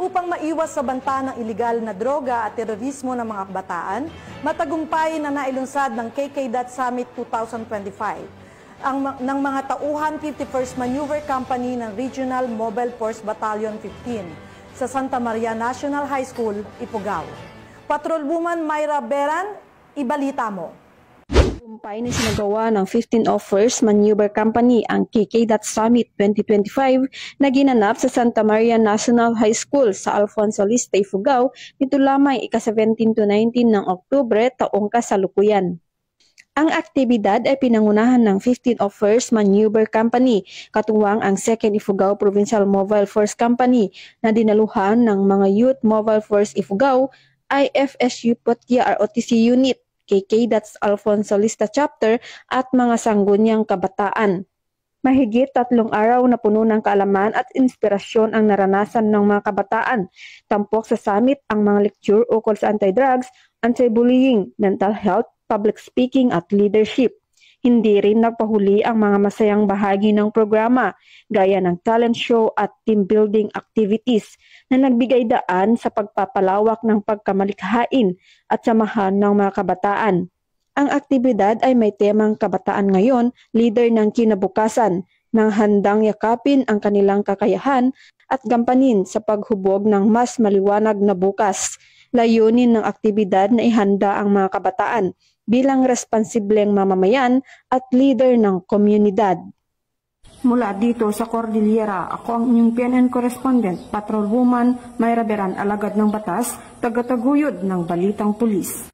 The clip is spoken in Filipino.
upang maiwas sa banta ng iligal na droga at terorismo ng mga kabataan, matagumpay na nailunsad ng KK Summit 2025 ng mga tauhan 51st Maneuver Company ng Regional Mobile Force Battalion 15 sa Santa Maria National High School, Ifugao. Patrolwoman Myra Beran, ibalita mo. Tagumpay na sinagawa ng 15th of 1st Maneuver Company ang KK Summit 2025 na ginanap sa Santa Maria National High School sa Alfonso Lista, Ifugao nito lamang ika-17 to 19 ng Oktubre taong kasalukuyan. Ang aktibidad ay pinangunahan ng 15th of 1st Maneuver Company, katuwang ang 2nd Ifugao Provincial Mobile Force Company na dinaluhan ng mga Youth Mobile Force Ifugao, IFSU Potgia ROTC Unit, KK Alfonso Lista Chapter at mga sangguniang kabataan. Mahigit 3 araw na puno ng kaalaman at inspirasyon ang naranasan ng mga kabataan. Tampok sa summit ang mga lecture ukol sa anti-drugs, anti-bullying, mental health, public speaking at leadership. Hindi rin nagpahuli ang mga masayang bahagi ng programa, gaya ng talent show at team building activities na nagbigay daan sa pagpapalawak ng pagkamalikhain at samahan ng mga kabataan. Ang aktibidad ay may temang kabataan ngayon, leader ng kinabukasan, nang handang yakapin ang kanilang kakayahan at gampanin sa paghubog ng mas maliwanag na bukas. Layunin ng aktibidad na ihanda ang mga kabataan bilang responsibleng mamamayan at leader ng komunidad. Mula dito sa Cordillera, ako ang inyong PNN correspondent, Patrolwoman Myra Beran, alagad ng batas, tagataguyod ng Balitang Pulis.